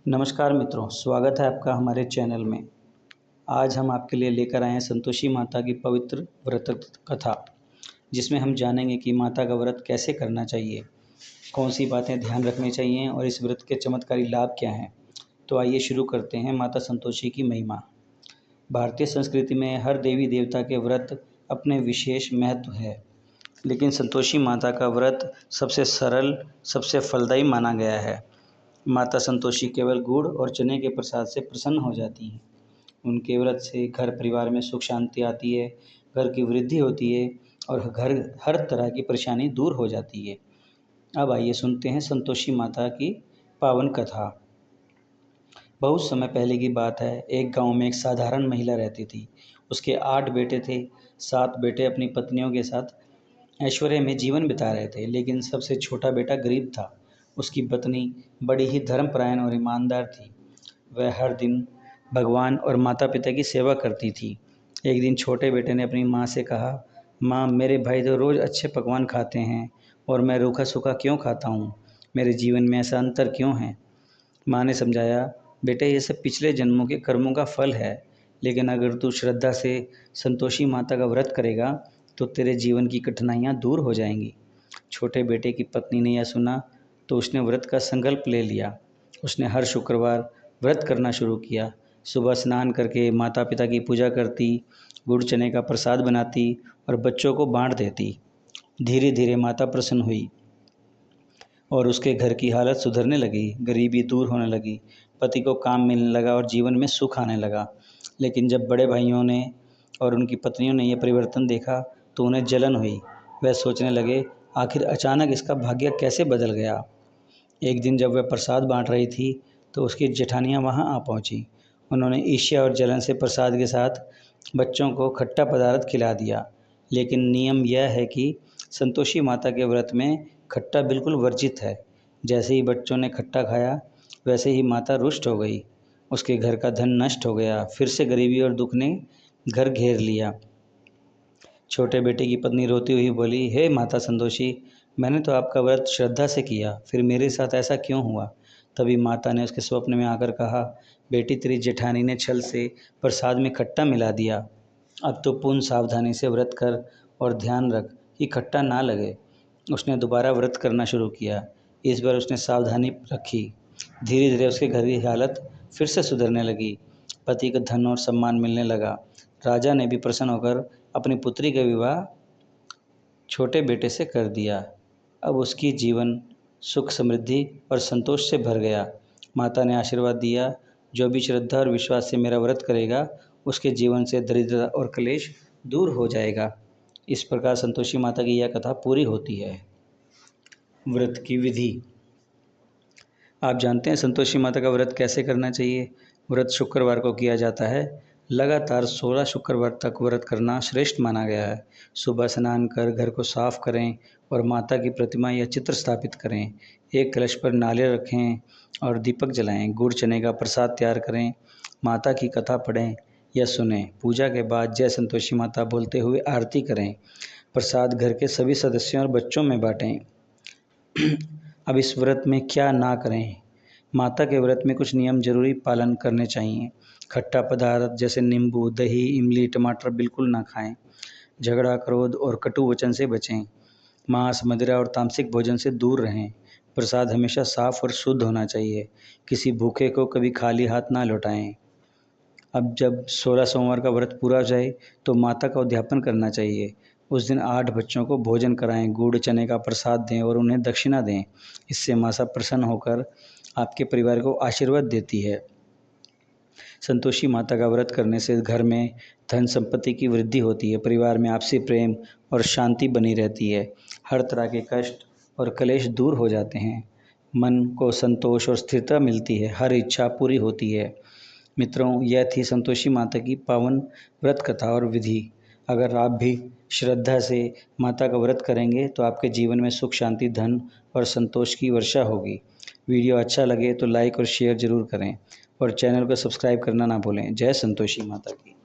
नमस्कार मित्रों, स्वागत है आपका हमारे चैनल में। आज हम आपके लिए लेकर आए हैं संतोषी माता की पवित्र व्रत कथा, जिसमें हम जानेंगे कि माता का व्रत कैसे करना चाहिए, कौन सी बातें ध्यान रखनी चाहिए और इस व्रत के चमत्कारी लाभ क्या हैं। तो आइए शुरू करते हैं। माता संतोषी की महिमा। भारतीय संस्कृति में हर देवी देवता के व्रत अपने विशेष महत्व है, लेकिन संतोषी माता का व्रत सबसे सरल, सबसे फलदायी माना गया है। माता संतोषी केवल गुड़ और चने के प्रसाद से प्रसन्न हो जाती हैं। उनके व्रत से घर परिवार में सुख शांति आती है, घर की वृद्धि होती है और घर हर तरह की परेशानी दूर हो जाती है। अब आइए सुनते हैं संतोषी माता की पावन कथा। बहुत समय पहले की बात है। एक गांव में एक साधारण महिला रहती थी। उसके 8 बेटे थे। 7 बेटे अपनी पत्नियों के साथ ऐश्वर्य में जीवन बिता रहे थे, लेकिन सबसे छोटा बेटा गरीब था। उसकी पत्नी बड़ी ही धर्मपरायण और ईमानदार थी। वह हर दिन भगवान और माता पिता की सेवा करती थी। एक दिन छोटे बेटे ने अपनी माँ से कहा, माँ, मेरे भाई तो रोज़ अच्छे पकवान खाते हैं और मैं रूखा सूखा क्यों खाता हूँ? मेरे जीवन में ऐसा अंतर क्यों है? माँ ने समझाया, बेटे, ये सब पिछले जन्मों के कर्मों का फल है, लेकिन अगर तू श्रद्धा से संतोषी माता का व्रत करेगा तो तेरे जीवन की कठिनाइयाँ दूर हो जाएंगी। छोटे बेटे की पत्नी ने यह सुना तो उसने व्रत का संकल्प ले लिया। उसने हर शुक्रवार व्रत करना शुरू किया। सुबह स्नान करके माता पिता की पूजा करती, गुड़ चने का प्रसाद बनाती और बच्चों को बांट देती। धीरे धीरे माता प्रसन्न हुई और उसके घर की हालत सुधरने लगी। गरीबी दूर होने लगी, पति को काम मिलने लगा और जीवन में सुख आने लगा। लेकिन जब बड़े भाइयों ने और उनकी पत्नियों ने यह परिवर्तन देखा तो उन्हें जलन हुई। वह सोचने लगे, आखिर अचानक इसका भाग्य कैसे बदल गया। एक दिन जब वह प्रसाद बांट रही थी तो उसकी जेठानियाँ वहाँ आ पहुँची। उन्होंने ईर्ष्या और जलन से प्रसाद के साथ बच्चों को खट्टा पदार्थ खिला दिया। लेकिन नियम यह है कि संतोषी माता के व्रत में खट्टा बिल्कुल वर्जित है। जैसे ही बच्चों ने खट्टा खाया, वैसे ही माता रुष्ट हो गई। उसके घर का धन नष्ट हो गया। फिर से गरीबी और दुख ने घर घेर लिया। छोटे बेटे की पत्नी रोती हुई बोली, हे माता संतोषी, मैंने तो आपका व्रत श्रद्धा से किया, फिर मेरे साथ ऐसा क्यों हुआ? तभी माता ने उसके स्वप्न में आकर कहा, बेटी, तेरी जेठानी ने छल से प्रसाद में खट्टा मिला दिया। अब तो पूर्ण सावधानी से व्रत कर और ध्यान रख कि खट्टा ना लगे। उसने दोबारा व्रत करना शुरू किया। इस बार उसने सावधानी रखी। धीरे धीरे उसके घर की हालत फिर से सुधरने लगी। पति को धन और सम्मान मिलने लगा। राजा ने भी प्रसन्न होकर अपनी पुत्री का विवाह छोटे बेटे से कर दिया। अब उसकी जीवन सुख, समृद्धि और संतोष से भर गया। माता ने आशीर्वाद दिया, जो भी श्रद्धा और विश्वास से मेरा व्रत करेगा उसके जीवन से दरिद्रता और क्लेश दूर हो जाएगा। इस प्रकार संतोषी माता की यह कथा पूरी होती है। व्रत की विधि। आप जानते हैं संतोषी माता का व्रत कैसे करना चाहिए? व्रत शुक्रवार को किया जाता है। लगातार 16 शुक्रवार तक व्रत करना श्रेष्ठ माना गया है। सुबह स्नान कर घर को साफ करें और माता की प्रतिमा या चित्र स्थापित करें। एक कलश पर नारियल रखें और दीपक जलाएं। गुड़ चने का प्रसाद तैयार करें। माता की कथा पढ़ें या सुनें। पूजा के बाद जय संतोषी माता बोलते हुए आरती करें। प्रसाद घर के सभी सदस्यों और बच्चों में बांटें। अब इस व्रत में क्या ना करें? माता के व्रत में कुछ नियम जरूरी पालन करने चाहिए। खट्टा पदार्थ जैसे नींबू, दही, इमली, टमाटर बिल्कुल ना खाएं। झगड़ा, क्रोध और कटु वचन से बचें। मांस, मदिरा और तामसिक भोजन से दूर रहें। प्रसाद हमेशा साफ और शुद्ध होना चाहिए। किसी भूखे को कभी खाली हाथ ना लौटाएं। अब जब 16 सोमवार का व्रत पूरा हो जाए तो माता का उद्यापन करना चाहिए। उस दिन 8 बच्चों को भोजन कराएं, गुड़ चने का प्रसाद दें और उन्हें दक्षिणा दें। इससे माता प्रसन्न होकर आपके परिवार को आशीर्वाद देती है। संतोषी माता का व्रत करने से घर में धन संपत्ति की वृद्धि होती है। परिवार में आपसी प्रेम और शांति बनी रहती है। हर तरह के कष्ट और क्लेश दूर हो जाते हैं। मन को संतोष और स्थिरता मिलती है। हर इच्छा पूरी होती है। मित्रों, यह थी संतोषी माता की पावन व्रत कथा और विधि। अगर आप भी श्रद्धा से माता का व्रत करेंगे तो आपके जीवन में सुख, शांति, धन और संतोष की वर्षा होगी। वीडियो अच्छा लगे तो लाइक और शेयर ज़रूर करें और चैनल को सब्सक्राइब करना ना भूलें। जय संतोषी माता की।